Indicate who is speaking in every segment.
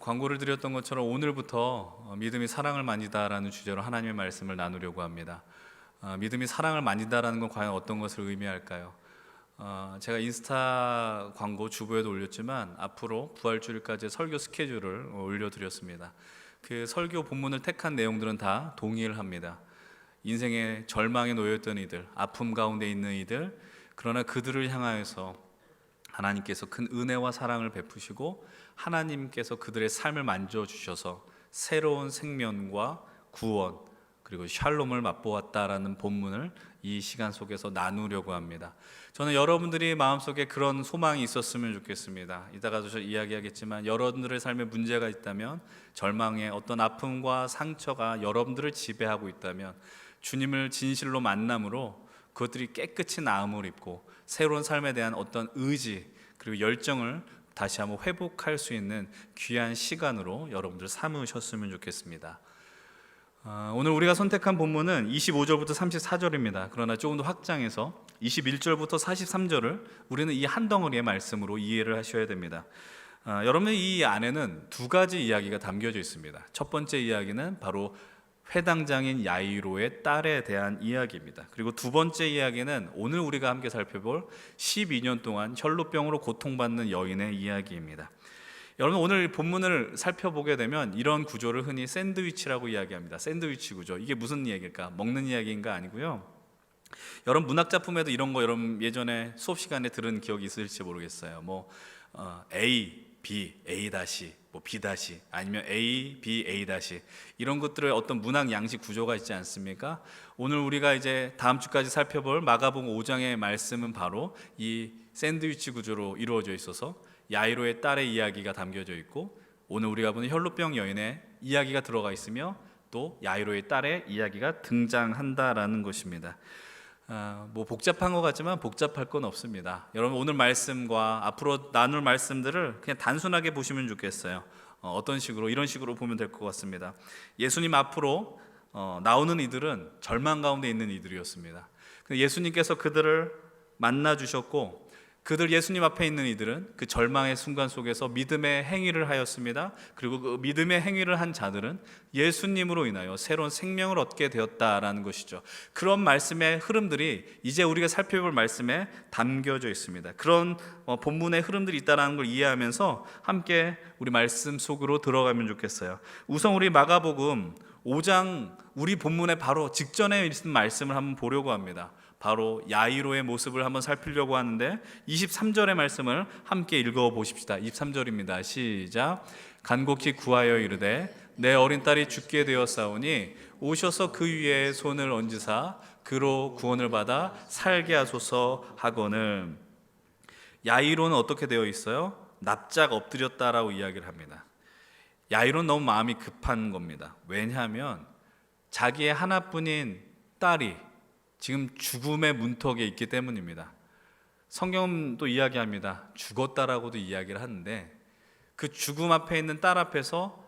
Speaker 1: 광고를 드렸던 것처럼 오늘부터 믿음이 사랑을 만지다라는 주제로 하나님의 말씀을 나누려고 합니다. 믿음이 사랑을 만지다라는 건 과연 어떤 것을 의미할까요? 제가 인스타 광고 주보에도 올렸지만 앞으로 부활주일까지 설교 스케줄을 올려드렸습니다. 그 설교 본문을 택한 내용들은 다 동일합니다. 인생의 절망에 놓여있던 이들, 아픔 가운데 있는 이들, 그러나 그들을 향하여서 하나님께서 큰 은혜와 사랑을 베푸시고 하나님께서 그들의 삶을 만져주셔서 새로운 생명과 구원 그리고 샬롬을 맛보았다라는 본문을 이 시간 속에서 나누려고 합니다. 저는 여러분들이 마음속에 그런 소망이 있었으면 좋겠습니다. 이따가도 저 이야기하겠지만 여러분들의 삶에 문제가 있다면, 절망의 어떤 아픔과 상처가 여러분들을 지배하고 있다면 주님을 진실로 만남으로 그것들이 깨끗이 나음을 입고 새로운 삶에 대한 어떤 의지 그리고 열정을 다시 한번 회복할 수 있는 귀한 시간으로 여러분들 삼으셨으면 좋겠습니다. 오늘 우리가 선택한 본문은 25절부터 34절입니다. 그러나 조금 더 확장해서 21절부터 43절을 우리는 이 한 덩어리의 말씀으로 이해를 하셔야 됩니다. 여러분, 이 안에는 두 가지 이야기가 담겨져 있습니다. 첫 번째 이야기는 바로 회당장인 야이로의 딸에 대한 이야기입니다. 그리고 두 번째 이야기는 오늘 우리가 함께 살펴볼 12년 동안 혈루병으로 고통받는 여인의 이야기입니다. 여러분, 오늘 본문을 살펴보게 되면 이런 구조를 흔히 샌드위치라고 이야기합니다. 샌드위치 구조. 이게 무슨 이야기일까? 먹는 이야기인가? 아니고요. 여러분, 문학 작품에도 이런 거 여러분 예전에 수업 시간에 들은 기억이 있을지 모르겠어요. A, B, A 다시, B 다시, 아니면 A, B, A 다시, 이런 것들을 어떤 문학 양식 구조가 있지 않습니까? 오늘 우리가 이제 다음 주까지 살펴볼 마가복음 5장의 말씀은 바로 이 샌드위치 구조로 이루어져 있어서 야이로의 딸의 이야기가 담겨져 있고, 오늘 우리가 보는 혈루병 여인의 이야기가 들어가 있으며 또 야이로의 딸의 이야기가 등장한다라는 것입니다. 복잡한 것 같지만 복잡할 건 없습니다. 여러분, 오늘 말씀과 앞으로 나눌 말씀들을 그냥 단순하게 보시면 좋겠어요. 어떤 식으로? 이런 식으로 보면 될 것 같습니다. 예수님 앞으로 나오는 이들은 절망 가운데 있는 이들이었습니다. 예수님께서 그들을 만나 주셨고, 그들 예수님 앞에 있는 이들은 그 절망의 순간 속에서 믿음의 행위를 하였습니다. 그리고 그 믿음의 행위를 한 자들은 예수님으로 인하여 새로운 생명을 얻게 되었다라는 것이죠. 그런 말씀의 흐름들이 이제 우리가 살펴볼 말씀에 담겨져 있습니다. 그런 본문의 흐름들이 있다는 걸 이해하면서 함께 우리 말씀 속으로 들어가면 좋겠어요. 우선 우리 마가복음 5장 우리 본문의 바로 직전에 있는 말씀을 한번 보려고 합니다. 바로 야이로의 모습을 한번 살피려고 하는데 23절의 말씀을 함께 읽어보십시다. 23절입니다. 시작. 간곡히 구하여 이르되 내 어린 딸이 죽게 되었사오니 오셔서 그 위에 손을 얹으사 그로 구원을 받아 살게 하소서 하거늘. 야이로는 어떻게 되어 있어요? 납작 엎드렸다라고 이야기를 합니다. 야이로는 너무 마음이 급한 겁니다. 왜냐하면 자기의 하나뿐인 딸이 지금 죽음의 문턱에 있기 때문입니다. 성경은 또 이야기합니다. 죽었다라고도 이야기를 하는데, 그 죽음 앞에 있는 딸 앞에서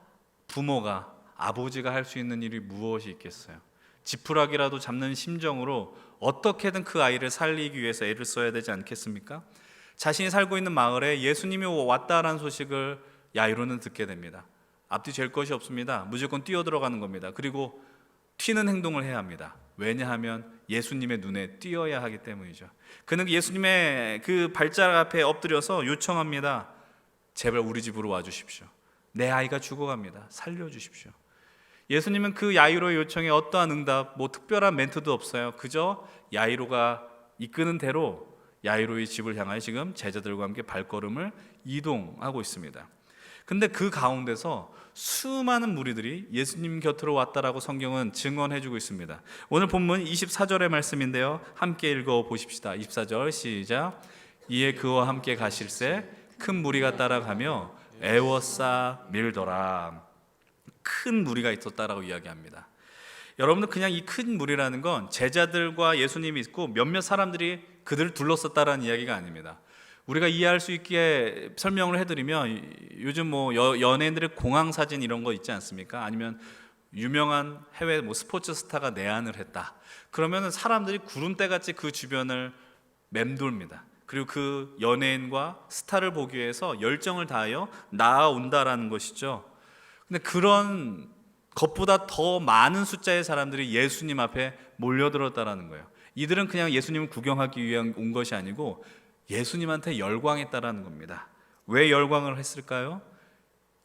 Speaker 1: 부모가, 아버지가 할 수 있는 일이 무엇이 있겠어요? 지푸라기라도 잡는 심정으로 어떻게든 그 아이를 살리기 위해서 애를 써야 되지 않겠습니까? 자신이 살고 있는 마을에 예수님이 왔다라는 소식을 야이로는 듣게 됩니다. 앞뒤 잴 것이 없습니다. 무조건 뛰어들어가는 겁니다. 그리고 튀는 행동을 해야 합니다. 왜냐하면 예수님의 눈에 띄어야 하기 때문이죠. 그는 예수님의 그 발자락 앞에 엎드려서 요청합니다. 제발 우리 집으로 와주십시오. 내 아이가 죽어갑니다. 살려주십시오. 예수님은 그 야이로의 요청에 어떠한 응답, 특별한 멘트도 없어요. 그저 야이로가 이끄는 대로 야이로의 집을 향하여 지금 제자들과 함께 발걸음을 이동하고 있습니다. 근데 그 가운데서 수많은 무리들이 예수님 곁으로 왔다라고 성경은 증언해주고 있습니다. 오늘 본문 24절의 말씀인데요, 함께 읽어보십시다. 24절 시작. 이에 그와 함께 가실새 큰 무리가 따라가며 애워싸 밀더라. 큰 무리가 있었다라고 이야기합니다. 여러분들, 그냥 이 큰 무리라는 건 제자들과 예수님이 있고 몇몇 사람들이 그들을 둘러쌌다라는 이야기가 아닙니다. 우리가 이해할 수 있게 설명을 해드리면, 요즘 연예인들의 공항 사진 이런 거 있지 않습니까? 아니면 유명한 해외 스포츠 스타가 내한을 했다. 그러면 사람들이 구름대같이 그 주변을 맴돌입니다. 그리고 그 연예인과 스타를 보기 위해서 열정을 다하여 나아온다라는 것이죠. 근데 그런 것보다 더 많은 숫자의 사람들이 예수님 앞에 몰려들었다라는 거예요. 이들은 그냥 예수님을 구경하기 위한 온 것이 아니고 예수님한테 열광했다라는 겁니다. 왜 열광을 했을까요?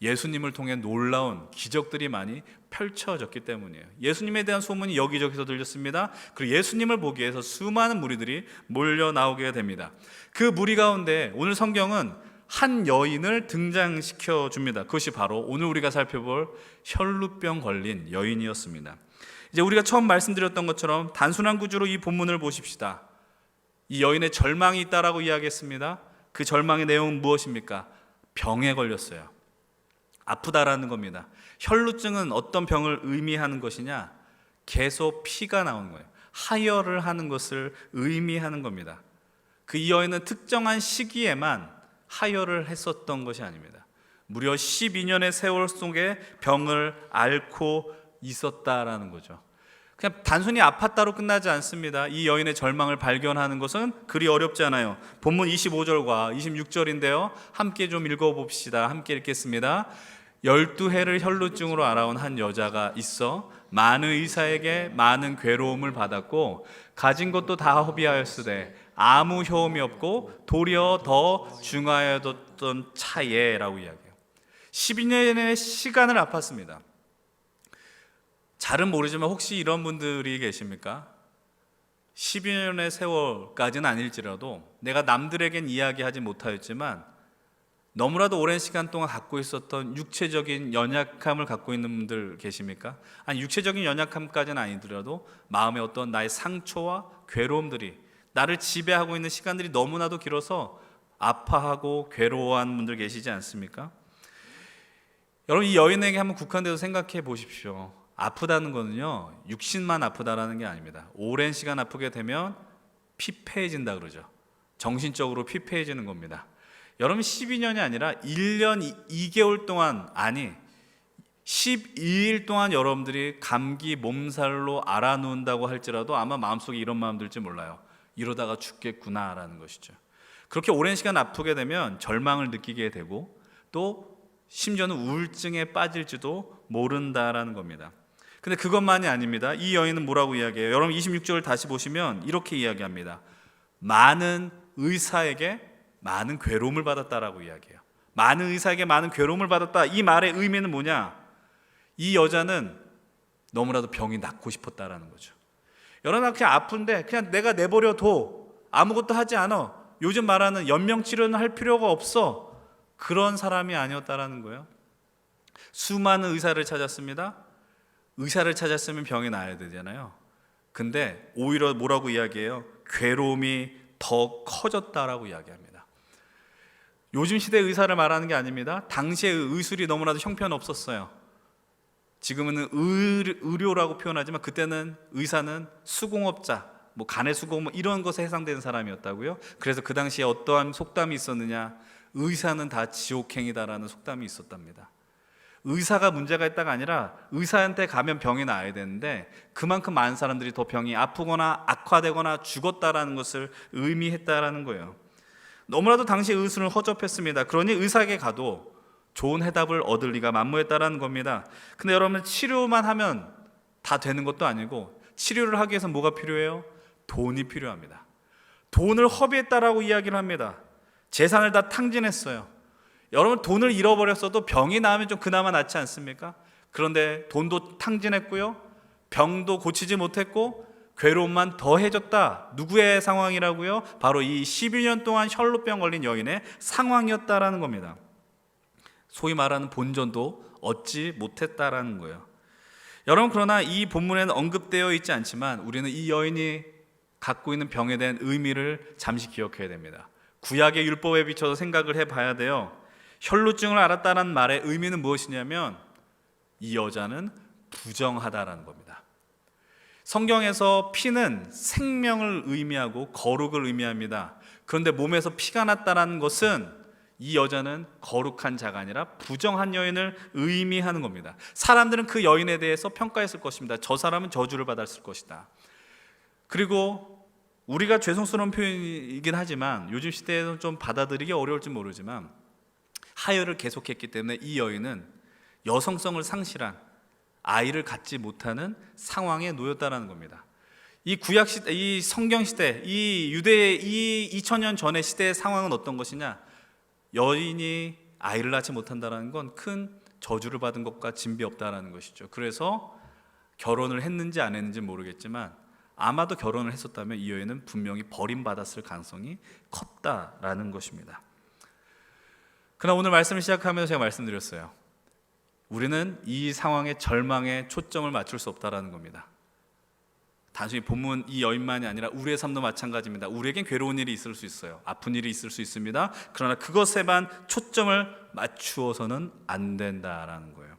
Speaker 1: 예수님을 통해 놀라운 기적들이 많이 펼쳐졌기 때문이에요. 예수님에 대한 소문이 여기저기서 들렸습니다. 그리고 예수님을 보기 위해서 수많은 무리들이 몰려 나오게 됩니다. 그 무리 가운데 오늘 성경은 한 여인을 등장시켜 줍니다. 그것이 바로 오늘 우리가 살펴볼 혈루병 걸린 여인이었습니다. 이제 우리가 처음 말씀드렸던 것처럼 단순한 구조로 이 본문을 보십시다. 이 여인의 절망이 있다라고 이야기했습니다. 그 절망의 내용은 무엇입니까? 병에 걸렸어요. 아프다라는 겁니다. 혈루증은 어떤 병을 의미하는 것이냐? 계속 피가 나오는 거예요. 하혈을 하는 것을 의미하는 겁니다. 그 이 여인은 특정한 시기에만 하혈을 했었던 것이 아닙니다. 무려 12년의 세월 속에 병을 앓고 있었다라는 거죠. 그냥 단순히 아팠다로 끝나지 않습니다. 이 여인의 절망을 발견하는 것은 그리 어렵지 않아요. 본문 25절과 26절인데요. 함께 좀 읽어봅시다. 함께 읽겠습니다. 12해를 혈루증으로 앓아온 한 여자가 있어 많은 의사에게 많은 괴로움을 받았고 가진 것도 다 허비하였으되 아무 효험이 없고 도리어 더 중하여졌던 차예라고 이야기해요. 12년의 시간을 아팠습니다. 잘은 모르지만 혹시 이런 분들이 계십니까? 12년의 세월까지는 아닐지라도 내가 남들에겐 이야기하지 못하였지만 너무나도 오랜 시간 동안 갖고 있었던 육체적인 연약함을 갖고 있는 분들 계십니까? 아니 육체적인 연약함까지는 아니더라도 마음의 어떤 나의 상처와 괴로움들이 나를 지배하고 있는 시간들이 너무나도 길어서 아파하고 괴로워하는 분들 계시지 않습니까? 여러분 이 여인에게 한번 국한돼서 생각해 보십시오. 아프다는 거는요 육신만 아프다라는 게 아닙니다. 오랜 시간 아프게 되면 피폐해진다 그러죠. 정신적으로 피폐해지는 겁니다. 여러분 12년이 아니라 1년 2개월 동안 아니 12일 동안 여러분들이 감기 몸살로 앓아누운다고 할지라도 아마 마음속에 이런 마음 들지 몰라요. 이러다가 죽겠구나라는 것이죠. 그렇게 오랜 시간 아프게 되면 절망을 느끼게 되고 또 심지어는 우울증에 빠질지도 모른다라는 겁니다. 근데 그것만이 아닙니다. 이 여인은 뭐라고 이야기해요? 여러분 26절을 다시 보시면 이렇게 이야기합니다. 많은 의사에게 많은 괴로움을 받았다라고 이야기해요. 많은 의사에게 많은 괴로움을 받았다. 이 말의 의미는 뭐냐? 이 여자는 너무나도 병이 낫고 싶었다라는 거죠. 여러분 그냥 아픈데 그냥 내가 내버려둬. 아무것도 하지 않아. 요즘 말하는 연명치료는 할 필요가 없어. 그런 사람이 아니었다라는 거예요. 수많은 의사를 찾았습니다. 의사를 찾았으면 병이 나아야 되잖아요. 근데 오히려 뭐라고 이야기해요? 괴로움이 더 커졌다라고 이야기합니다. 요즘 시대 의사를 말하는 게 아닙니다. 당시의 의술이 너무나도 형편없었어요. 지금은 의료라고 표현하지만 그때는 의사는 수공업자, 뭐 간의 수공 뭐 이런 것에 해당되는 사람이었다고요. 그래서 그 당시에 어떠한 속담이 있었느냐? 의사는 다 지옥행이다라는 속담이 있었답니다. 의사가 문제가 있다가 아니라 의사한테 가면 병이 나아야 되는데 그만큼 많은 사람들이 더 병이 아프거나 악화되거나 죽었다라는 것을 의미했다라는 거예요. 너무나도 당시 의술은 허접했습니다. 그러니 의사에게 가도 좋은 해답을 얻을 리가 만무했다라는 겁니다. 근데 여러분 치료만 하면 다 되는 것도 아니고 치료를 하기 위해서 뭐가 필요해요? 돈이 필요합니다. 돈을 허비했다라고 이야기를 합니다. 재산을 다 탕진했어요. 여러분 돈을 잃어버렸어도 병이 나으면 좀 그나마 낫지 않습니까? 그런데 돈도 탕진했고요. 병도 고치지 못했고 괴로움만 더해졌다. 누구의 상황이라고요? 바로 이 12년 동안 혈루병 걸린 여인의 상황이었다라는 겁니다. 소위 말하는 본전도 얻지 못했다라는 거예요. 여러분 그러나 이 본문에는 언급되어 있지 않지만 우리는 이 여인이 갖고 있는 병에 대한 의미를 잠시 기억해야 됩니다. 구약의 율법에 비춰서 생각을 해봐야 돼요. 혈루증을 앓았다는 말의 의미는 무엇이냐면 이 여자는 부정하다라는 겁니다. 성경에서 피는 생명을 의미하고 거룩을 의미합니다. 그런데 몸에서 피가 났다는 것은 이 여자는 거룩한 자가 아니라 부정한 여인을 의미하는 겁니다. 사람들은 그 여인에 대해서 평가했을 것입니다. 저 사람은 저주를 받았을 것이다. 그리고 우리가 죄송스러운 표현이긴 하지만 요즘 시대에는 좀 받아들이기 어려울지 모르지만 하혈을 계속했기 때문에 이 여인은 여성성을 상실한, 아이를 갖지 못하는 상황에 놓였다라는 겁니다. 이 구약 시대, 이 성경 시대, 이 유대의 이 2000년 전의 시대의 상황은 어떤 것이냐? 여인이 아이를 낳지 못한다는 건 큰 저주를 받은 것과 진비 없다라는 것이죠. 그래서 결혼을 했는지 안 했는지 모르겠지만 아마도 결혼을 했었다면 이 여인은 분명히 버림받았을 가능성이 컸다라는 것입니다. 그러나 오늘 말씀을 시작하면서 제가 말씀드렸어요. 우리는 이 상황의 절망에 초점을 맞출 수 없다라는 겁니다. 단순히 본문 이 여인만이 아니라 우리의 삶도 마찬가지입니다. 우리에겐 괴로운 일이 있을 수 있어요. 아픈 일이 있을 수 있습니다. 그러나 그것에만 초점을 맞추어서는 안 된다라는 거예요.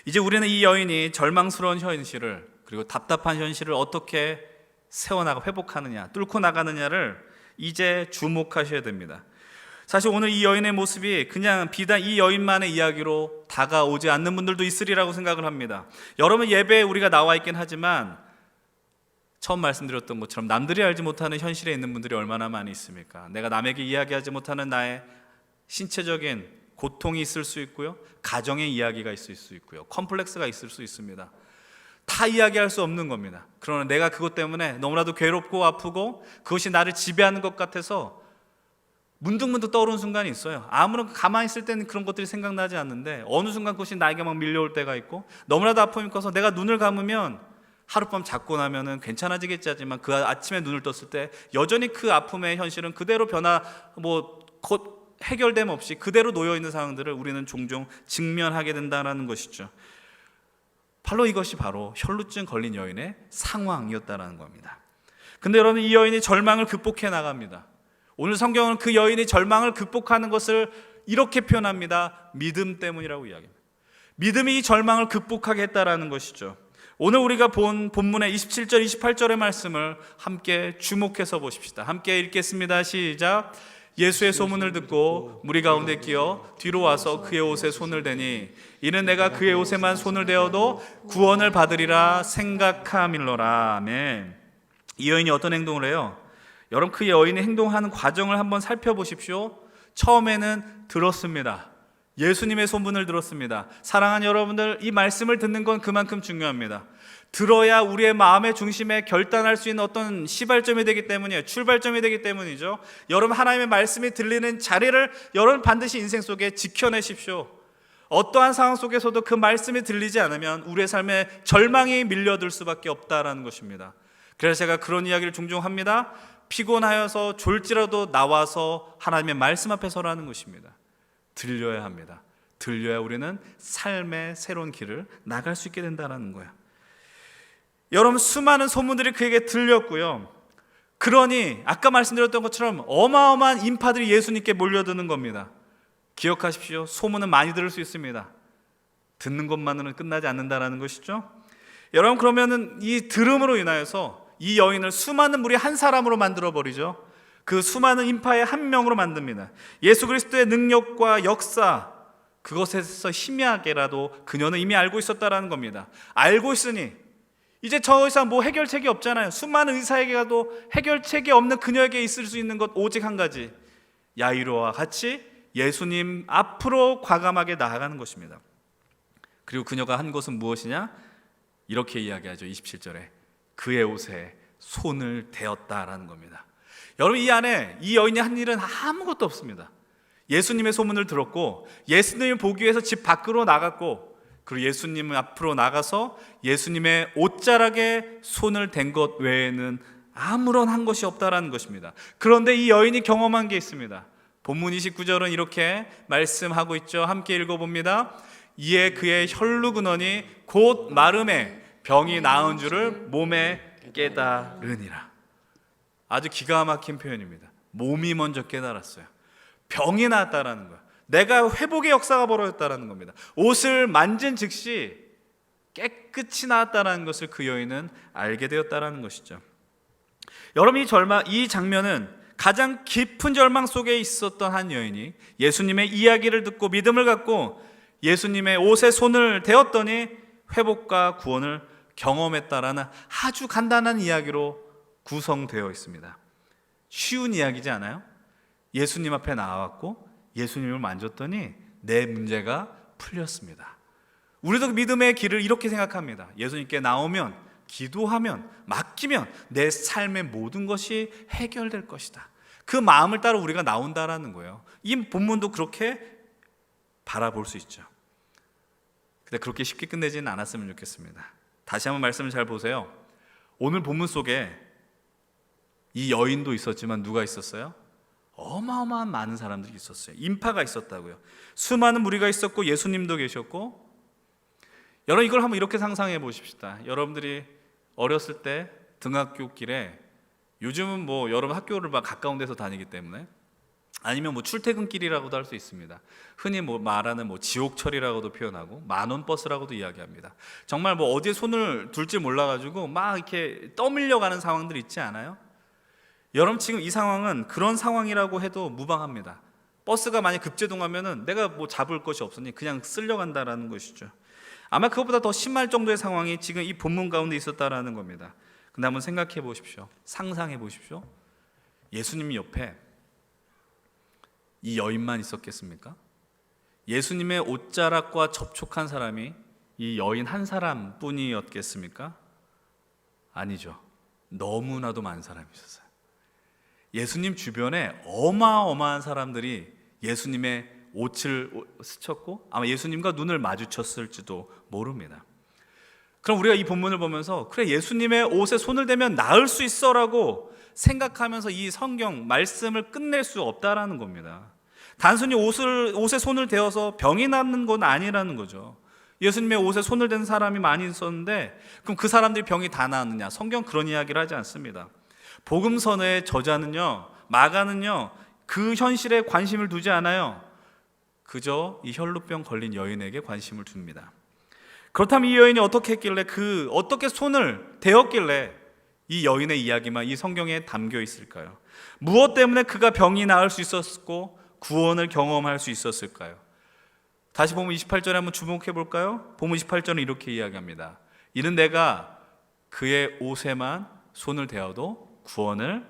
Speaker 1: 이제 우리는 이 여인이 절망스러운 현실을, 그리고 답답한 현실을 어떻게 세워나가 회복하느냐, 뚫고 나가느냐를 이제 주목하셔야 됩니다. 사실 오늘 이 여인의 모습이 그냥 비단 이 여인만의 이야기로 다가오지 않는 분들도 있으리라고 생각을 합니다. 여러분, 예배에 우리가 나와 있긴 하지만 처음 말씀드렸던 것처럼 남들이 알지 못하는 현실에 있는 분들이 얼마나 많이 있습니까? 내가 남에게 이야기하지 못하는 나의 신체적인 고통이 있을 수 있고요, 가정의 이야기가 있을 수 있고요, 컴플렉스가 있을 수 있습니다. 다 이야기할 수 없는 겁니다. 그러나 내가 그것 때문에 너무나도 괴롭고 아프고 그것이 나를 지배하는 것 같아서 문득문득 떠오르는 순간이 있어요. 아무런 가만히 있을 때는 그런 것들이 생각나지 않는데 어느 순간 그것이 나에게 막 밀려올 때가 있고, 너무나도 아픔이 커서 내가 눈을 감으면 하룻밤 잤고 나면은 괜찮아지겠지 하지만 그 아침에 눈을 떴을 때 여전히 그 아픔의 현실은 그대로 곧 해결됨 없이 그대로 놓여있는 상황들을 우리는 종종 직면하게 된다는 것이죠. 이것이 바로 혈루증 걸린 여인의 상황이었다는 겁니다. 근데 여러분, 이 여인이 절망을 극복해 나갑니다. 오늘 성경은 그 여인이 절망을 극복하는 것을 이렇게 표현합니다. 믿음 때문이라고 이야기합니다. 믿음이 이 절망을 극복하게 했다라는 것이죠. 오늘 우리가 본 본문의 27절, 28절의 말씀을 함께 주목해서 보십시다. 함께 읽겠습니다. 시작. 예수의 소문을 듣고 무리 가운데 끼어 뒤로 와서 그의 옷에 손을 대니 이는 내가 그의 옷에만 손을 대어도 구원을 받으리라 생각함일러라. 아멘. 이 여인이 어떤 행동을 해요? 여러분, 그 여인이 행동하는 과정을 한번 살펴보십시오. 처음에는 들었습니다. 예수님의 소문을 들었습니다. 사랑하는 여러분들, 이 말씀을 듣는 건 그만큼 중요합니다. 들어야 우리의 마음의 중심에 결단할 수 있는 어떤 시발점이 되기 때문이에요. 출발점이 되기 때문이죠. 여러분, 하나님의 말씀이 들리는 자리를 여러분 반드시 인생 속에 지켜내십시오. 어떠한 상황 속에서도 그 말씀이 들리지 않으면 우리의 삶에 절망이 밀려들 수밖에 없다라는 것입니다. 그래서 제가 그런 이야기를 종종 합니다. 피곤하여서 졸지라도 나와서 하나님의 말씀 앞에 서라는 것입니다. 들려야 합니다. 들려야 우리는 삶의 새로운 길을 나갈 수 있게 된다는 거예요. 여러분, 수많은 소문들이 그에게 들렸고요. 그러니 아까 말씀드렸던 것처럼 어마어마한 인파들이 예수님께 몰려드는 겁니다. 기억하십시오. 소문은 많이 들을 수 있습니다. 듣는 것만으로는 끝나지 않는다는 것이죠. 여러분, 그러면은 이 들음으로 인하여서 이 여인을 수많은 무리 한 사람으로 만들어버리죠. 그 수많은 인파의 한 명으로 만듭니다. 예수 그리스도의 능력과 역사, 그것에서 희미하게라도 그녀는 이미 알고 있었다라는 겁니다. 알고 있으니 이제 저 이상 해결책이 없잖아요. 수많은 의사에게 가도 해결책이 없는 그녀에게 있을 수 있는 것 오직 한 가지, 야이로와 같이 예수님 앞으로 과감하게 나아가는 것입니다. 그리고 그녀가 한 것은 무엇이냐? 이렇게 이야기하죠. 27절에 그의 옷에 손을 대었다라는 겁니다. 여러분, 이 안에 이 여인이 한 일은 아무것도 없습니다. 예수님의 소문을 들었고 예수님을 보기 위해서 집 밖으로 나갔고, 그리고 예수님 앞으로 나가서 예수님의 옷자락에 손을 댄 것 외에는 아무런 한 것이 없다라는 것입니다. 그런데 이 여인이 경험한 게 있습니다. 본문 29절은 이렇게 말씀하고 있죠. 함께 읽어봅니다. 이에 그의 혈루 근원이 곧 마름에 병이 나은 줄을 몸에 깨달으니라. 아주 기가 막힌 표현입니다. 몸이 먼저 깨달았어요. 병이 나았다라는 거예요. 내가 회복의 역사가 벌어졌다라는 겁니다. 옷을 만진 즉시 깨끗이 나았다라는 것을 그 여인은 알게 되었다라는 것이죠. 여러분, 이 장면은 가장 깊은 절망 속에 있었던 한 여인이 예수님의 이야기를 듣고 믿음을 갖고 예수님의 옷에 손을 대었더니 회복과 구원을 경험했다라는 아주 간단한 이야기로 구성되어 있습니다. 쉬운 이야기지 않아요? 예수님 앞에 나왔고 예수님을 만졌더니 내 문제가 풀렸습니다. 우리도 믿음의 길을 이렇게 생각합니다. 예수님께 나오면, 기도하면, 맡기면 내 삶의 모든 것이 해결될 것이다. 그 마음을 따라 우리가 나온다라는 거예요. 이 본문도 그렇게 바라볼 수 있죠. 근데 그렇게 쉽게 끝내지는 않았으면 좋겠습니다. 다시 한번 말씀을 잘 보세요. 오늘 본문 속에 이 여인도 있었지만 누가 있었어요? 어마어마한 많은 사람들이 있었어요. 인파가 있었다고요. 수많은 무리가 있었고 예수님도 계셨고, 여러분 이걸 한번 이렇게 상상해 보십시다. 여러분들이 어렸을 때 등학교 길에, 요즘은 뭐 여러분 학교를 막 가까운 데서 다니기 때문에, 아니면 뭐 출퇴근길이라고도 할 수 있습니다. 흔히 뭐 말하는 뭐 지옥철이라고도 표현하고 만원 버스라고도 이야기합니다. 정말 뭐 어디에 손을 둘지 몰라가지고 막 이렇게 떠밀려 가는 상황들이 있지 않아요? 여러분 지금 이 상황은 그런 상황이라고 해도 무방합니다. 버스가 만약 급제동하면은 내가 뭐 잡을 것이 없으니 그냥 쓸려간다라는 것이죠. 아마 그것보다 더 심할 정도의 상황이 지금 이 본문 가운데 있었다라는 겁니다. 근데 한번 생각해 보십시오. 상상해 보십시오. 예수님 옆에 이 여인만 있었겠습니까? 예수님의 옷자락과 접촉한 사람이 이 여인 한 사람뿐이었겠습니까? 아니죠. 너무나도 많은 사람이 있었어요. 예수님 주변에 어마어마한 사람들이 예수님의 옷을 스쳤고 아마 예수님과 눈을 마주쳤을지도 모릅니다. 그럼 우리가 이 본문을 보면서 그래, 예수님의 옷에 손을 대면 나을 수 있어라고 생각하면서 이 성경 말씀을 끝낼 수 없다라는 겁니다. 단순히 옷에 손을 대어서 병이 낫는 건 아니라는 거죠. 예수님의 옷에 손을 댄 사람이 많이 있었는데 그럼 그 사람들이 병이 다 나았느냐? 성경 그런 이야기를 하지 않습니다. 복음서의 저자는요, 마가는요, 그 현실에 관심을 두지 않아요. 그저 이 혈루병 걸린 여인에게 관심을 둡니다. 그렇다면 이 여인이 어떻게 했길래, 어떻게 손을 대었길래 이 여인의 이야기만 이 성경에 담겨 있을까요? 무엇 때문에 그가 병이 나을 수 있었고 구원을 경험할 수 있었을까요? 다시 보면 28절에 한번 주목해 볼까요? 보면 28절은 이렇게 이야기합니다. 이는 내가 그의 옷에만 손을 대어도 구원을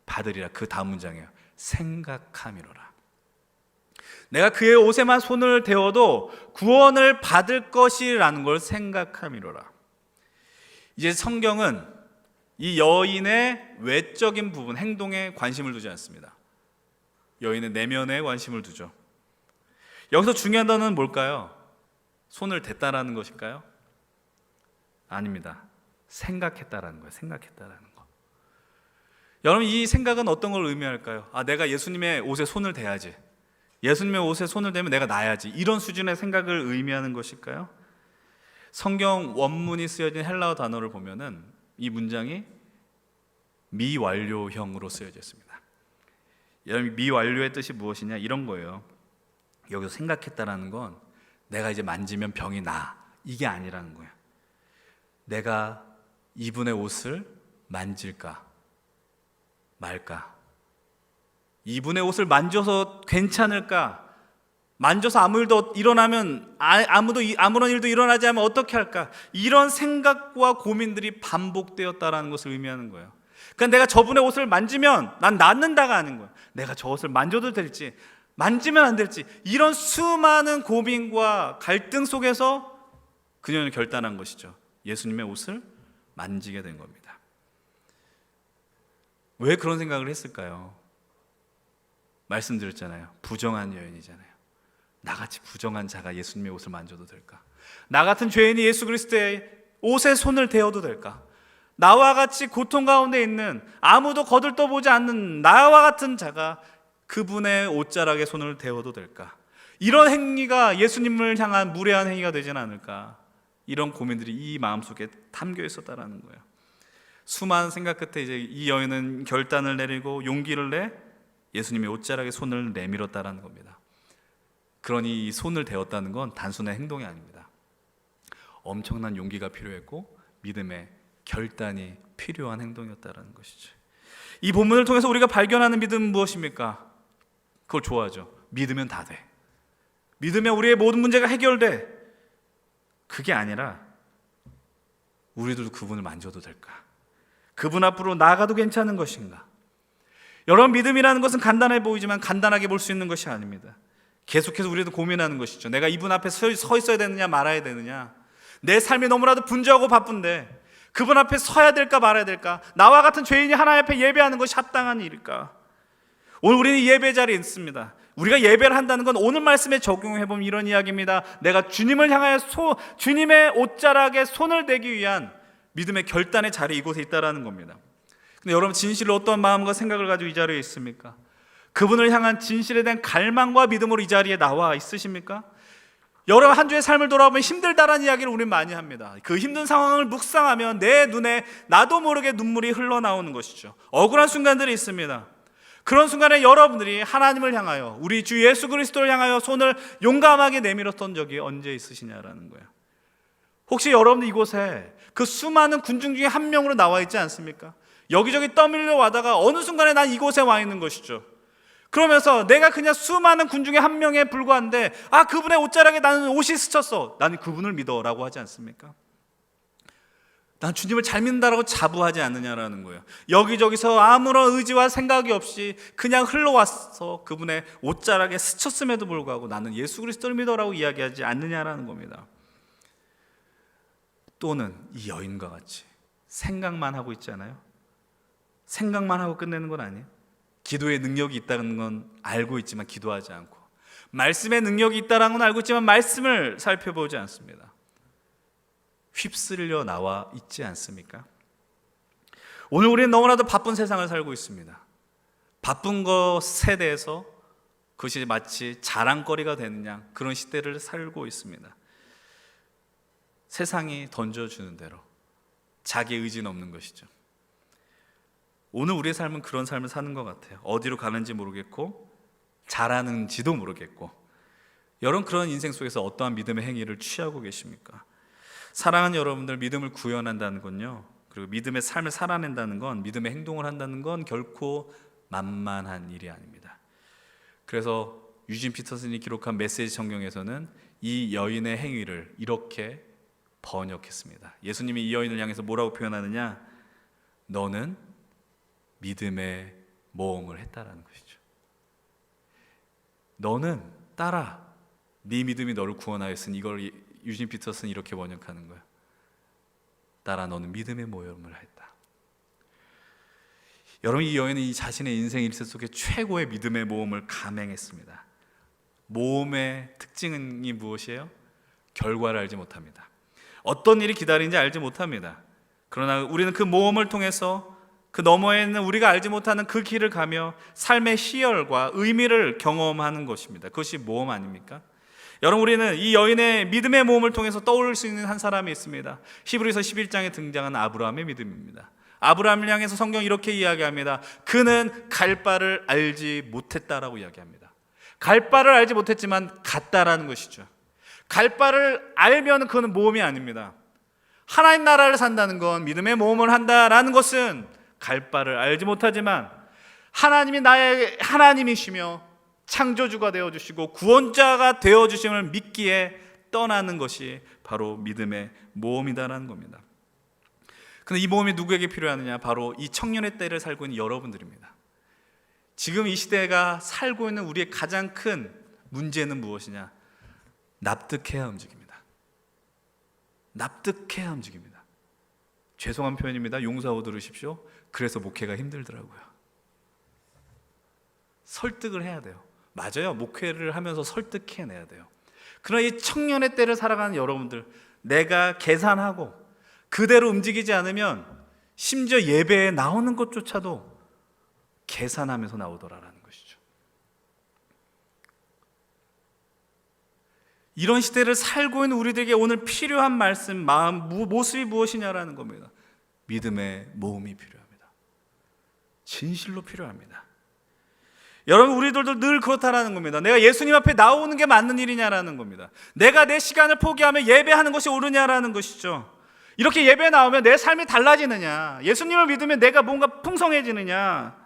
Speaker 1: 받으리라. 그 다음 문장이에요. 생각함이로라. 내가 그의 옷에만 손을 대어도 구원을 받을 것이라는 걸 생각함이로라. 이제 성경은 이 여인의 외적인 부분, 행동에 관심을 두지 않습니다. 여인의 내면에 관심을 두죠. 여기서 중요한 단어는 뭘까요? 손을 댔다라는 것일까요? 아닙니다. 생각했다라는 거예요. 생각했다라는 거. 여러분 이 생각은 어떤 걸 의미할까요? 내가 예수님의 옷에 손을 대야지. 예수님의 옷에 손을 대면 내가 나야지. 이런 수준의 생각을 의미하는 것일까요? 성경 원문이 쓰여진 헬라어 단어를 보면은 이 문장이 미완료형으로 쓰여져 있습니다. 여러분 미완료의 뜻이 무엇이냐? 이런 거예요. 여기서 생각했다라는 건 내가 이제 만지면 병이 나, 이게 아니라는 거예요. 내가 이분의 옷을 만질까 말까? 이분의 옷을 만져서 괜찮을까? 만져서 아무런 일도 일어나지 않으면 어떻게 할까? 이런 생각과 고민들이 반복되었다라는 것을 의미하는 거예요. 그러니까 내가 저분의 옷을 만지면 난 낫는다가 아닌 거예요. 내가 저 옷을 만져도 될지 만지면 안 될지, 이런 수많은 고민과 갈등 속에서 그녀는 결단한 것이죠. 예수님의 옷을 만지게 된 겁니다. 왜 그런 생각을 했을까요? 말씀드렸잖아요. 부정한 여인이잖아요. 나같이 부정한 자가 예수님의 옷을 만져도 될까? 나 같은 죄인이 예수 그리스도의 옷에 손을 대어도 될까? 나와 같이 고통 가운데 있는, 아무도 거들떠보지 않는 나와 같은 자가 그분의 옷자락에 손을 대어도 될까? 이런 행위가 예수님을 향한 무례한 행위가 되지는 않을까? 이런 고민들이 이 마음속에 담겨 있었다라는 거예요. 수많은 생각 끝에 이제 이 여인은 결단을 내리고 용기를 내 예수님의 옷자락에 손을 내밀었다라는 겁니다. 그러니 이 손을 대었다는 건 단순한 행동이 아닙니다. 엄청난 용기가 필요했고 믿음의 결단이 필요한 행동이었다라는 것이죠. 이 본문을 통해서 우리가 발견하는 믿음은 무엇입니까? 그걸 좋아하죠. 믿으면 다 돼. 믿으면 우리의 모든 문제가 해결돼. 그게 아니라 우리들도 그분을 만져도 될까? 그분 앞으로 나아가도 괜찮은 것인가? 여러분 믿음이라는 것은 간단해 보이지만 간단하게 볼 수 있는 것이 아닙니다. 계속해서 우리도 고민하는 것이죠. 내가 이분 앞에 서 있어야 되느냐 말아야 되느냐. 내 삶이 너무나도 분주하고 바쁜데 그분 앞에 서야 될까 말아야 될까? 나와 같은 죄인이 하나님 앞에 예배하는 것이 합당한 일일까? 오늘 우리는 예배 자리에 있습니다. 우리가 예배를 한다는 건 오늘 말씀에 적용해보면 이런 이야기입니다. 내가 주님을 향하여 주님의 옷자락에 손을 대기 위한 믿음의 결단의 자리, 이곳에 있다라는 겁니다. 근데 여러분, 진실로 어떤 마음과 생각을 가지고 이 자리에 있습니까? 그분을 향한 진실에 대한 갈망과 믿음으로 이 자리에 나와 있으십니까? 여러분, 한 주의 삶을 돌아보면 힘들다라는 이야기를 우리는 많이 합니다. 그 힘든 상황을 묵상하면 내 눈에 나도 모르게 눈물이 흘러나오는 것이죠. 억울한 순간들이 있습니다. 그런 순간에 여러분들이 하나님을 향하여, 우리 주 예수 그리스도를 향하여 손을 용감하게 내밀었던 적이 언제 있으시냐라는 거예요. 혹시 여러분들 이곳에 그 수많은 군중 중에 한 명으로 나와 있지 않습니까? 여기저기 떠밀려 와다가 어느 순간에 난 이곳에 와 있는 것이죠. 그러면서 내가 그냥 수많은 군중의 한 명에 불과한데, 그분의 옷자락에 나는 옷이 스쳤어, 나는 그분을 믿어 라고 하지 않습니까? 난 주님을 잘 믿는다라고 자부하지 않느냐라는 거예요. 여기저기서 아무런 의지와 생각이 없이 그냥 흘러와서 그분의 옷자락에 스쳤음에도 불구하고 나는 예수 그리스도를 믿어라고 이야기하지 않느냐라는 겁니다. 또는 이 여인과 같이 생각만 하고 있지 않아요? 생각만 하고 끝내는 건 아니에요. 기도의 능력이 있다는 건 알고 있지만 기도하지 않고, 말씀의 능력이 있다는 건 알고 있지만 말씀을 살펴보지 않습니다. 휩쓸려 나와 있지 않습니까? 오늘 우리는 너무나도 바쁜 세상을 살고 있습니다. 바쁜 것에 대해서 그것이 마치 자랑거리가 되는 양, 그런 시대를 살고 있습니다. 세상이 던져주는 대로 자기 의지는 없는 것이죠. 오늘 우리의 삶은 그런 삶을 사는 것 같아요. 어디로 가는지 모르겠고 잘하는지도 모르겠고. 여러분, 그런 인생 속에서 어떠한 믿음의 행위를 취하고 계십니까? 사랑하는 여러분들, 믿음을 구현한다는 건요, 그리고 믿음의 삶을 살아낸다는 건, 믿음의 행동을 한다는 건 결코 만만한 일이 아닙니다. 그래서 유진 피터슨이 기록한 메시지 성경에서는 이 여인의 행위를 이렇게 번역했습니다. 예수님이 이 여인을 향해서 뭐라고 표현하느냐? 너는 믿음의 모험을 했다라는 것이죠. 너는 따라, 네 믿음이 너를 구원하였으니, 이걸 유진 피터슨이 이렇게 번역하는 거예요. 따라 너는 믿음의 모험을 했다. 여러분, 이 여인은 이 자신의 인생 일세 속에 최고의 믿음의 모험을 감행했습니다. 모험의 특징이 무엇이에요? 결과를 알지 못합니다. 어떤 일이 기다리는지 알지 못합니다. 그러나 우리는 그 모험을 통해서 그 너머에 있는 우리가 알지 못하는 그 길을 가며 삶의 희열과 의미를 경험하는 것입니다. 그것이 모험 아닙니까? 여러분, 우리는 이 여인의 믿음의 모험을 통해서 떠올릴 수 있는 한 사람이 있습니다. 히브리서 11장에 등장한 아브라함의 믿음입니다. 아브라함을 향해서 성경이 이렇게 이야기합니다. 그는 갈 바를 알지 못했다라고 이야기합니다. 갈 바를 알지 못했지만 갔다라는 것이죠. 갈 바를 알면 그건 모험이 아닙니다. 하나님 나라를 산다는 건, 믿음의 모험을 한다라는 것은 갈 바를 알지 못하지만 하나님이 나의 하나님이시며 창조주가 되어주시고 구원자가 되어주심을 믿기에 떠나는 것이 바로 믿음의 모험이다라는 겁니다. 그런데 이 모험이 누구에게 필요하느냐? 바로 이 청년의 때를 살고 있는 여러분들입니다. 지금 이 시대가 살고 있는 우리의 가장 큰 문제는 무엇이냐? 납득해야 움직입니다. 납득해야 움직입니다. 죄송한 표현입니다. 용서하고 들으십시오. 그래서 목회가 힘들더라고요. 설득을 해야 돼요. 맞아요. 목회를 하면서 설득해내야 돼요. 그러나 이 청년의 때를 살아가는 여러분들, 내가 계산하고 그대로 움직이지 않으면 심지어 예배에 나오는 것조차도 계산하면서 나오더라라는 것이죠. 이런 시대를 살고 있는 우리들에게 오늘 필요한 말씀, 마음, 모습이 무엇이냐라는 겁니다. 믿음의 모험이 필요합니다. 진실로 필요합니다. 여러분, 우리들도 늘 그렇다라는 겁니다. 내가 예수님 앞에 나오는 게 맞는 일이냐라는 겁니다. 내가 내 시간을 포기하며 예배하는 것이 옳으냐라는 것이죠. 이렇게 예배에 나오면 내 삶이 달라지느냐, 예수님을 믿으면 내가 뭔가 풍성해지느냐.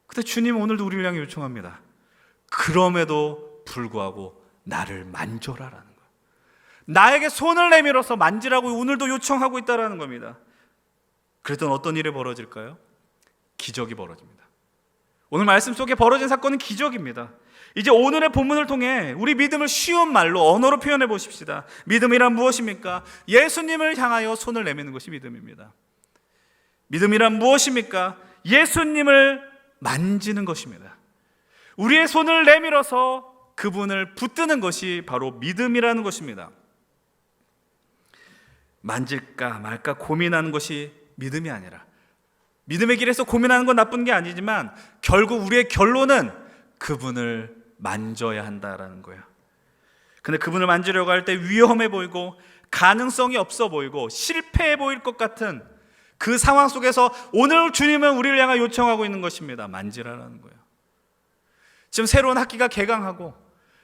Speaker 1: 근데 주님은 오늘도 우리를 향해 요청합니다. 그럼에도 불구하고 나를 만져라라는 거예요. 나에게 손을 내밀어서 만지라고 오늘도 요청하고 있다라는 겁니다. 그랬더니 어떤 일이 벌어질까요? 기적이 벌어집니다. 오늘 말씀 속에 벌어진 사건은 기적입니다. 이제 오늘의 본문을 통해 우리 믿음을 쉬운 말로, 언어로 표현해 보십시다. 믿음이란 무엇입니까? 예수님을 향하여 손을 내미는 것이 믿음입니다. 믿음이란 무엇입니까? 예수님을 만지는 것입니다. 우리의 손을 내밀어서 그분을 붙드는 것이 바로 믿음이라는 것입니다. 만질까 말까 고민하는 것이 믿음이 아니라, 믿음의 길에서 고민하는 건 나쁜 게 아니지만 결국 우리의 결론은 그분을 만져야 한다라는 거예요. 근데 그분을 만지려고 할 때 위험해 보이고 가능성이 없어 보이고 실패해 보일 것 같은 그 상황 속에서 오늘 주님은 우리를 향해 요청하고 있는 것입니다. 만지라라는 거예요. 지금 새로운 학기가 개강하고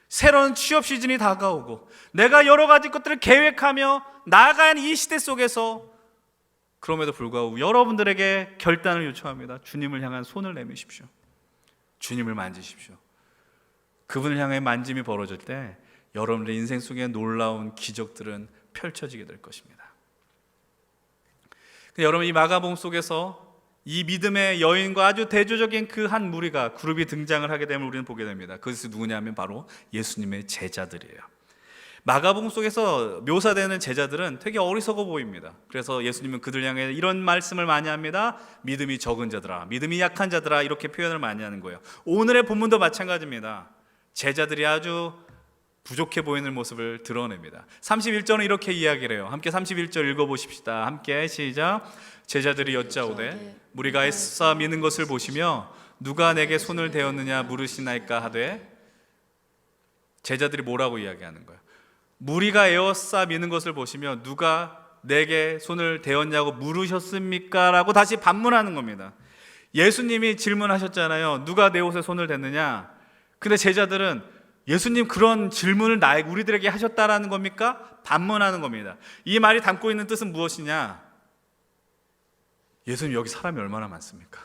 Speaker 1: 새로운 취업 시즌이 다가오고 내가 여러 가지 것들을 계획하며 나아가는 이 시대 속에서 그럼에도 불구하고 여러분들에게 결단을 요청합니다. 주님을 향한 손을 내미십시오. 주님을 만지십시오. 그분을 향해 만짐이 벌어질 때 여러분들의 인생 속에 놀라운 기적들은 펼쳐지게 될 것입니다. 여러분, 이 마가복음 속에서 이 믿음의 여인과 아주 대조적인 그 한 무리가, 그룹이 등장을 하게 되면 우리는 보게 됩니다. 그것이 누구냐면 바로 예수님의 제자들이에요. 마가복음 속에서 묘사되는 제자들은 되게 어리석어 보입니다. 그래서 예수님은 그들 향해 이런 말씀을 많이 합니다. 믿음이 적은 자들아, 믿음이 약한 자들아, 이렇게 표현을 많이 하는 거예요. 오늘의 본문도 마찬가지입니다. 제자들이 아주 부족해 보이는 모습을 드러냅니다. 31절은 이렇게 이야기를 해요. 함께 31절 읽어보십시다. 함께 시작. 제자들이 여짜오되 무리가 애써 미는 것을 보시며 누가 내게 손을 대었느냐 물으시나이까 하되, 제자들이 뭐라고 이야기하는 거예요? 무리가 에워싸 미는 것을 보시며 누가 내게 손을 대었냐고 물으셨습니까? 라고 다시 반문하는 겁니다. 예수님이 질문하셨잖아요. 누가 내 옷에 손을 댔느냐? 근데 제자들은 예수님 그런 질문을 우리들에게 하셨다라는 겁니까? 반문하는 겁니다. 이 말이 담고 있는 뜻은 무엇이냐? 예수님, 여기 사람이 얼마나 많습니까?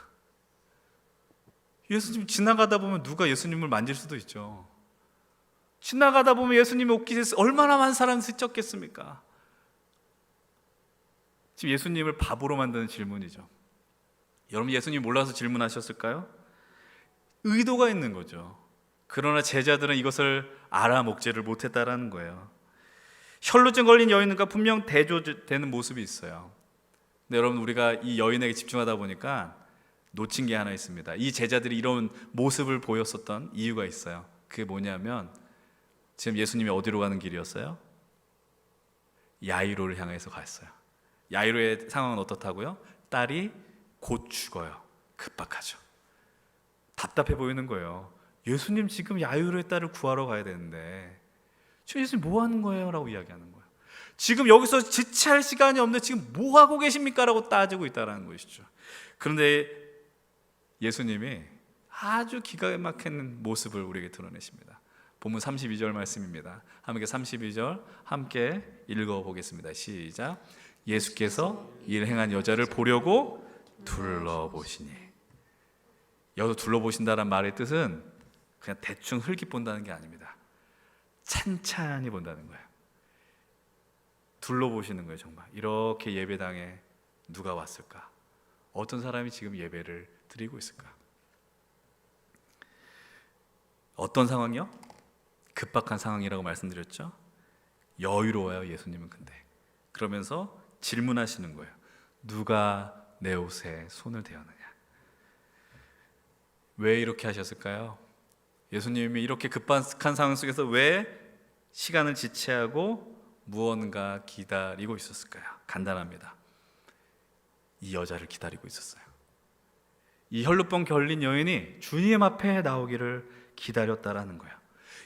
Speaker 1: 예수님 지나가다 보면 누가 예수님을 만질 수도 있죠. 지나가다 보면 예수님의 옷깃에 얼마나 많은 사람이 스쳤겠습니까? 지금 예수님을 바보로 만드는 질문이죠. 여러분, 예수님 몰라서 질문하셨을까요? 의도가 있는 거죠. 그러나 제자들은 이것을 알아먹지를 못했다라는 거예요. 혈루증 걸린 여인과 분명 대조되는 모습이 있어요. 근데 여러분, 우리가 이 여인에게 집중하다 보니까 놓친 게 하나 있습니다. 이 제자들이 이런 모습을 보였었던 이유가 있어요. 그게 뭐냐면 지금 예수님이 어디로 가는 길이었어요? 야이로를 향해서 갔어요. 야이로의 상황은 어떻다고요? 딸이 곧 죽어요. 급박하죠. 답답해 보이는 거예요. 예수님 지금 야이로의 딸을 구하러 가야 되는데 지금 예수님 뭐 하는 거예요? 라고 이야기하는 거예요. 지금 여기서 지체할 시간이 없는데 지금 뭐 하고 계십니까? 라고 따지고 있다는 것이죠. 그런데 예수님이 아주 기가 막히는 모습을 우리에게 드러내십니다. 본문 32절 말씀입니다. 함께 32절 함께 읽어보겠습니다. 시작. 예수께서 이를 행한 여자를 보려고 둘러보시니. 여기서 둘러보신다는 말의 뜻은 그냥 대충 흘낏 본다는 게 아닙니다. 찬찬히 본다는 거예요. 둘러보시는 거예요. 정말 이렇게 예배당에 누가 왔을까? 어떤 사람이 지금 예배를 드리고 있을까? 어떤 상황이요? 급박한 상황이라고 말씀드렸죠. 여유로워요 예수님은. 근데 그러면서 질문하시는 거예요. 누가 내 옷에 손을 대었느냐? 왜 이렇게 하셨을까요? 예수님이 이렇게 급박한 상황 속에서 왜 시간을 지체하고 무언가 기다리고 있었을까요? 간단합니다. 이 여자를 기다리고 있었어요. 이 혈루병 걸린 여인이 주님 앞에 나오기를 기다렸다라는 거예요.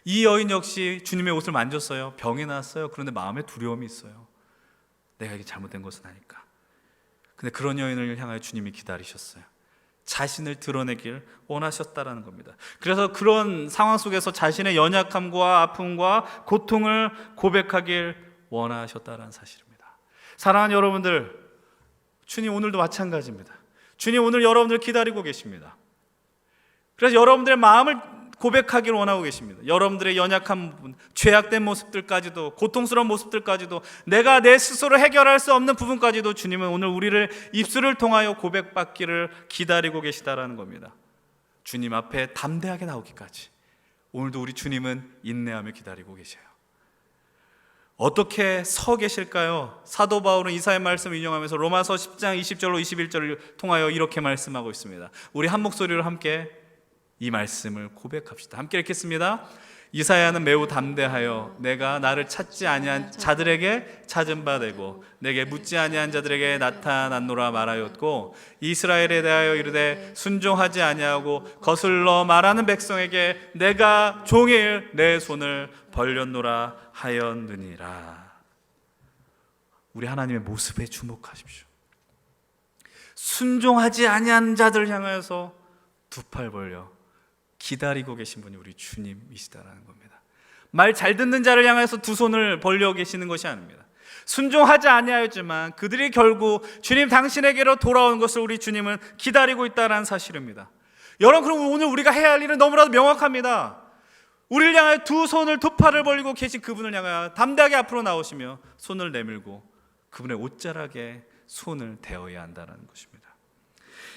Speaker 1: 이 여인 역시 주님의 옷을 만졌어요. 병이 났어요. 그런데 마음에 두려움이 있어요. 내가 이게 잘못된 것은 아닐까. 근데 그런 여인을 향하여 주님이 기다리셨어요. 자신을 드러내길 원하셨다라는 겁니다. 그래서 그런 상황 속에서 자신의 연약함과 아픔과 고통을 고백하길 원하셨다라는 사실입니다. 사랑하는 여러분들, 주님 오늘도 마찬가지입니다. 주님 오늘 여러분들 기다리고 계십니다. 그래서 여러분들의 마음을 고백하길 원하고 계십니다. 여러분들의 연약한 부분, 죄악된 모습들까지도, 고통스러운 모습들까지도, 내가 내 스스로 해결할 수 없는 부분까지도 주님은 오늘 우리를 입술을 통하여 고백받기를 기다리고 계시다라는 겁니다. 주님 앞에 담대하게 나오기까지, 오늘도 우리 주님은 인내하며 기다리고 계셔요. 어떻게 서 계실까요? 사도 바울은 이사야 말씀을 인용하면서 로마서 10장 20절로 21절을 통하여 이렇게 말씀하고 있습니다. 우리 한 목소리로 함께 이 말씀을 고백합시다. 함께 읽겠습니다. 이사야는 매우 담대하여 내가 나를 찾지 아니한 자들에게 찾은 바 되고 내게 묻지 아니한 자들에게 나타났노라 말하였고, 이스라엘에 대하여 이르되 순종하지 아니하고 거슬러 말하는 백성에게 내가 종일 내 손을 벌렸노라 하였느니라. 우리 하나님의 모습에 주목하십시오. 순종하지 아니한 자들 향해서 두 팔 벌려 기다리고 계신 분이 우리 주님이시다라는 겁니다. 말 잘 듣는 자를 향해서 두 손을 벌려 계시는 것이 아닙니다. 순종하지 아니하였지만 그들이 결국 주님 당신에게로 돌아온 것을 우리 주님은 기다리고 있다는 사실입니다. 여러분, 그럼 오늘 우리가 해야 할 일은 너무나도 명확합니다. 우리를 향하여 두 손을 두 팔을 벌리고 계신 그분을 향하여 담대하게 앞으로 나오시며 손을 내밀고 그분의 옷자락에 손을 대어야 한다는 것입니다.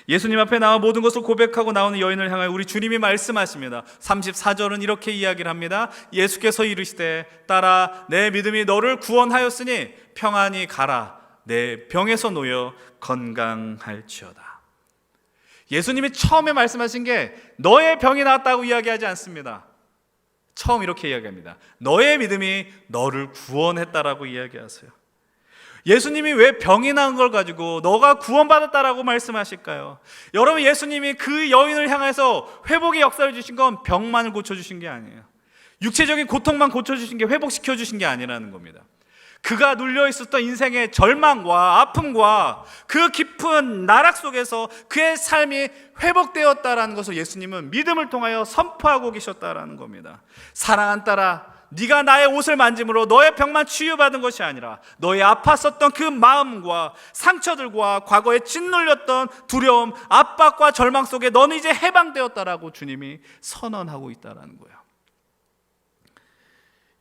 Speaker 1: 예수님 앞에 나와 모든 것을 고백하고 나오는 여인을 향하여 우리 주님이 말씀하십니다. 34절은 이렇게 이야기를 합니다. 예수께서 이르시되 따라 내 믿음이 너를 구원하였으니 평안히 가라. 내 병에서 놓여 건강할지어다. 예수님이 처음에 말씀하신 게 너의 병이 나았다고 이야기하지 않습니다. 처음 이렇게 이야기합니다. 너의 믿음이 너를 구원했다라고 이야기하세요. 예수님이 왜 병이 난 걸 가지고 너가 구원받았다라고 말씀하실까요? 여러분, 예수님이 그 여인을 향해서 회복의 역사를 주신 건 병만을 고쳐주신 게 아니에요. 육체적인 고통만 고쳐주신 게, 회복시켜주신 게 아니라는 겁니다. 그가 눌려있었던 인생의 절망과 아픔과 그 깊은 나락 속에서 그의 삶이 회복되었다라는 것을 예수님은 믿음을 통하여 선포하고 계셨다라는 겁니다. 사랑하는 딸아, 네가 나의 옷을 만짐으로 너의 병만 치유받은 것이 아니라 너의 아팠었던 그 마음과 상처들과 과거에 짓눌렸던 두려움, 압박과 절망 속에 너는 이제 해방되었다라고 주님이 선언하고 있다라는 거예요.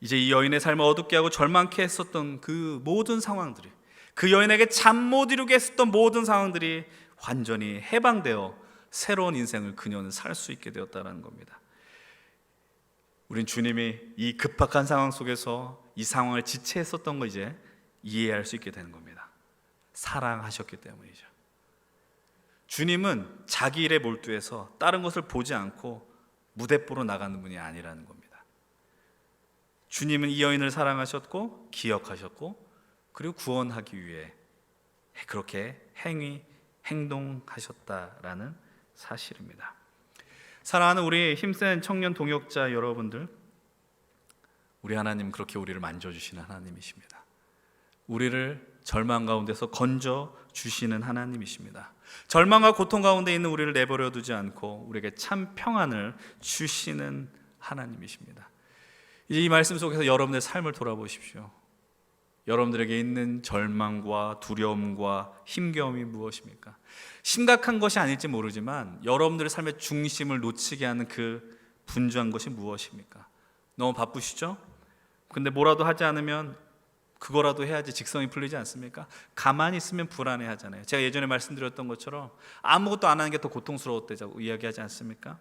Speaker 1: 이제 이 여인의 삶을 어둡게 하고 절망케 했었던 그 모든 상황들이, 그 여인에게 잠 못 이루게 했었던 모든 상황들이 완전히 해방되어 새로운 인생을 그녀는 살 수 있게 되었다는 겁니다. 우린 주님이 이 급박한 상황 속에서 이 상황을 지체했었던 거 이제 이해할 수 있게 되는 겁니다. 사랑하셨기 때문이죠. 주님은 자기 일에 몰두해서 다른 것을 보지 않고 무대뽀로 나가는 분이 아니라는 겁니다. 주님은 이 여인을 사랑하셨고 기억하셨고 그리고 구원하기 위해 그렇게 행동하셨다라는 사실입니다. 사랑하는 우리 힘센 청년 동역자 여러분들, 우리 하나님 그렇게 우리를 만져주시는 하나님이십니다. 우리를 절망 가운데서 건져주시는 하나님이십니다. 절망과 고통 가운데 있는 우리를 내버려 두지 않고 우리에게 참 평안을 주시는 하나님이십니다. 이제 이 말씀 속에서 여러분의 삶을 돌아보십시오. 여러분들에게 있는 절망과 두려움과 힘겨움이 무엇입니까? 심각한 것이 아닐지 모르지만 여러분들의 삶의 중심을 놓치게 하는 그 분주한 것이 무엇입니까? 너무 바쁘시죠? 근데 뭐라도 하지 않으면 그거라도 해야지 직성이 풀리지 않습니까? 가만히 있으면 불안해하잖아요. 제가 예전에 말씀드렸던 것처럼 아무것도 안 하는 게 더 고통스러웠다고 이야기하지 않습니까?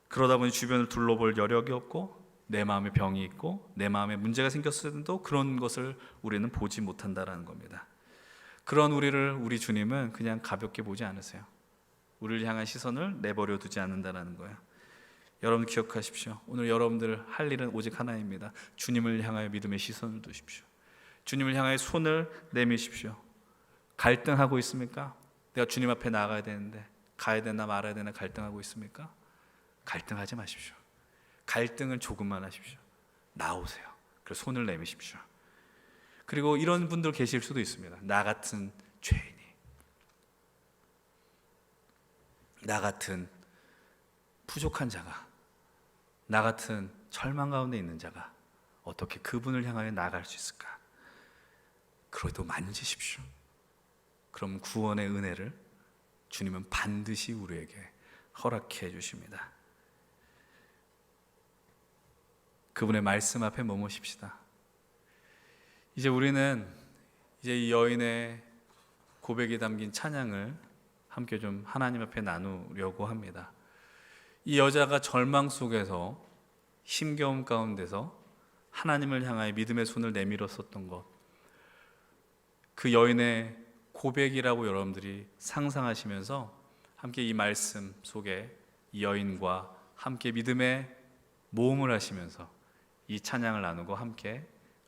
Speaker 1: 그러다 보니 주변을 둘러볼 여력이 없고 내 마음에 병이 있고 내 마음에 문제가 생겼을 때도 그런 것을 우리는 보지 못한다라는 겁니다. 그런 우리 주님은 그냥 가볍게 보지 않으세요. 우리를 향한 시선을 내버려 두지 않는다라는 거예요. 여러분 기억하십시오. 오늘 여러분들 할 일은 오직 하나입니다. 주님을 향하여 믿음의 시선을 두십시오. 주님을 향하여 손을 내미십시오. 갈등하고 있습니까? 내가 주님 앞에 나가야 되는데 가야 되나 말아야 되나 갈등하고 있습니까? 갈등하지 마십시오. 갈등을 조금만 하십시오. 나오세요. 그래서 손을 내미십시오. 그리고 이런 분들 계실 수도 있습니다. 나 같은 죄인이, 나 같은 부족한 자가, 나 같은 절망 가운데 있는 자가 어떻게 그분을 향하여 나아갈 수 있을까? 그래도 만지십시오. 그럼 구원의 은혜를 주님은 반드시 우리에게 허락해 주십니다. 그분의 말씀 앞에 머무십시다. 이제 우리는 이 여인의 고백이 담긴 찬양을 함께 좀 하나님 앞에 나누려고 합니다. 이 여자가 절망 속에서 힘겨움 가운데서 하나님을 향하여 믿음의 손을 내밀었었던 것, 그 여인의 고백이라고 여러분들이 상상하시면서 함께 이 말씀 속에 이 여인과 함께 믿음의 모험을 하시면서 이 찬양을 나누고 함께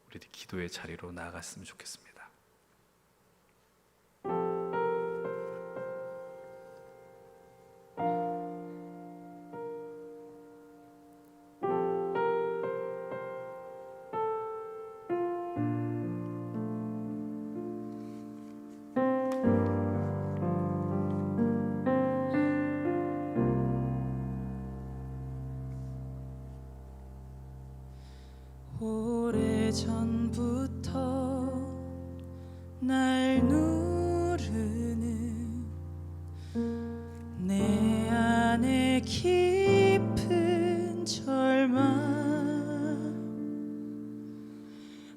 Speaker 1: 우리 기도의 자리로 나아갔으면 좋겠습니다.
Speaker 2: 오래전부터 날 누르는 내 안에 깊은 절망,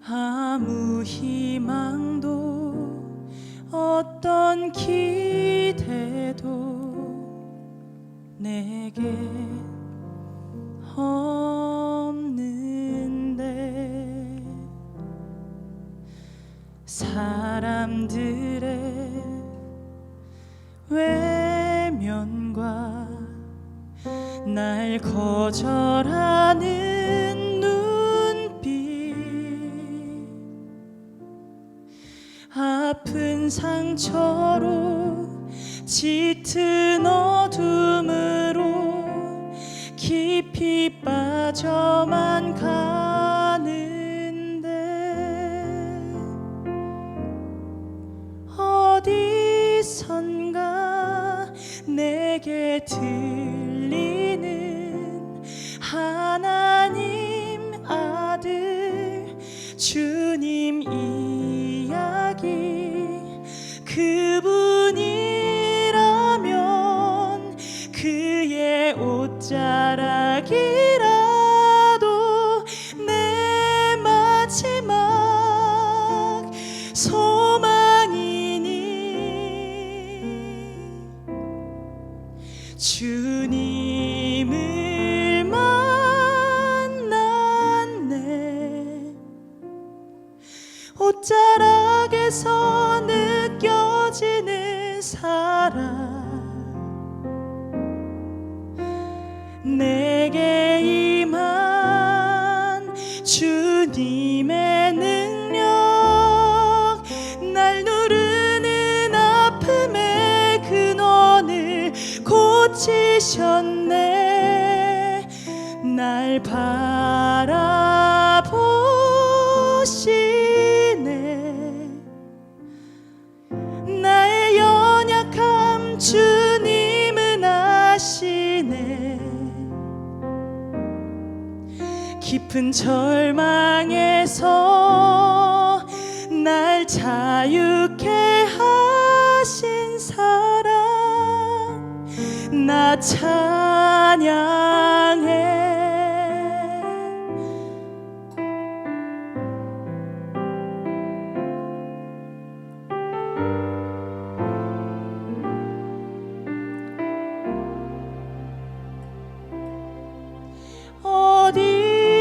Speaker 2: 아무 희망도 어떤 기대도 내게 없는데, 사람들의 외면과 날 거절하는 눈빛, 아픈 상처로 짙은 어둠으로 깊이 빠져만 가는데, 어디선가 내게 들리는 하나님 아들 주님 이야기, 그분이라면 그의 옷자락이라도 내 마지막 소망이니, 주님을 만났네. 옷자락에서 느껴지는 사랑, 내게 임한 주님의 능력, 날 누르는 아픔의 근원을 고치셨네. 날 바라보시네. 나의 연약함 주님은 아시네. 깊은 절망에서 날 자유케 하신 사랑, 나 찬양해.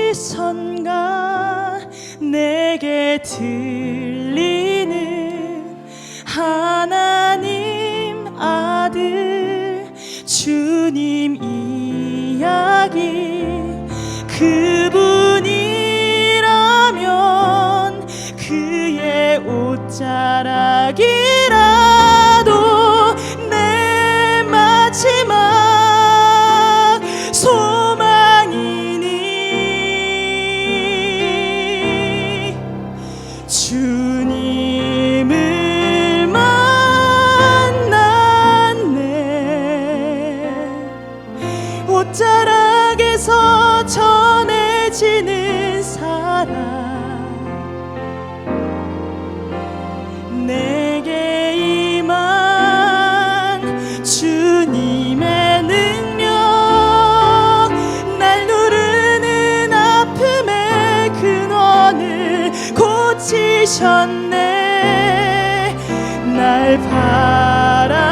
Speaker 2: 어디선가 내게 들리는 하나님 아들 주님 이야기, 그분이라면 그의 옷자락이라도 내 마지막 소망이니, 주님을 만났네. 옷자락에서 전해지는 사랑, 내게 임한 주님의 능력, 날 누르는 아픔의 근원을 고치셨네. 날 바라보시네.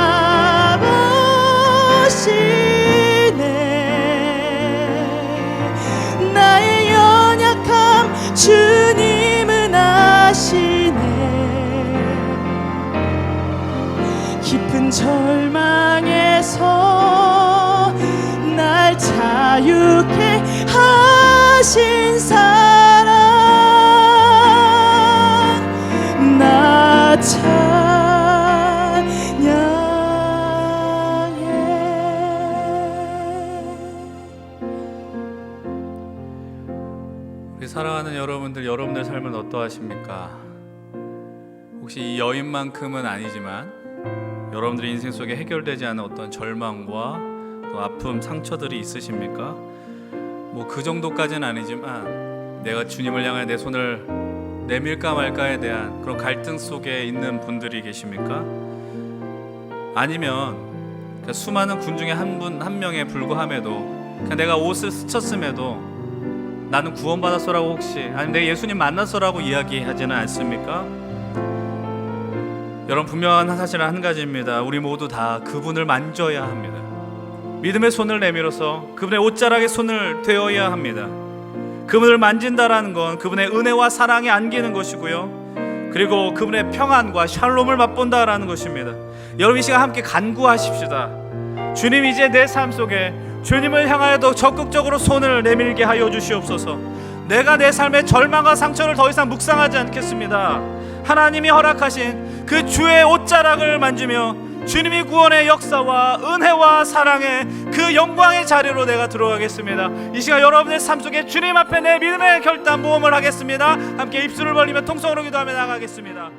Speaker 2: 자유케 하신 사랑 나
Speaker 1: 우리 사랑하는 여러분들 삶은 어떠하십니까? 혹시 이 여인만큼은 아니지만 여러분들의 인생 속에 해결되지 않은 어떤 절망과 또 아픔, 상처들이 있으십니까? 뭐 그 정도까지는 아니지만 내가 주님을 향해 내 손을 내밀까 말까에 대한 그런 갈등 속에 있는 분들이 계십니까? 아니면 수많은 군 중에 한 명에 불구함에도 그냥 내가 옷을 스쳤음에도 나는 구원받았어라고 혹시 아니면 내가 예수님 만났어라고 이야기하지는 않습니까? 여러분 분명한 사실은 한 가지입니다. 우리 모두 다 그분을 만져야 합니다. 믿음의 손을 내밀어서 그분의 옷자락에 손을 대어야 합니다. 그분을 만진다라는 건 그분의 은혜와 사랑이 안기는 것이고요, 그리고 그분의 평안과 샬롬을 맛본다라는 것입니다. 여러분 이 시간 함께 간구하십시다. 주님, 이제 내 삶 속에 주님을 향하여 더 적극적으로 손을 내밀게 하여 주시옵소서. 내가 내 삶의 절망과 상처를 더 이상 묵상하지 않겠습니다. 하나님이 허락하신 그 주의 옷자락을 만지며 주님이 구원의 역사와 은혜와 사랑의 그 영광의 자리로 내가 들어가겠습니다. 이 시간 여러분의 삶 속에 주님 앞에 내 믿음의 결단 모험을 하겠습니다. 함께 입술을 벌리며 통성으로 기도하며 나가겠습니다.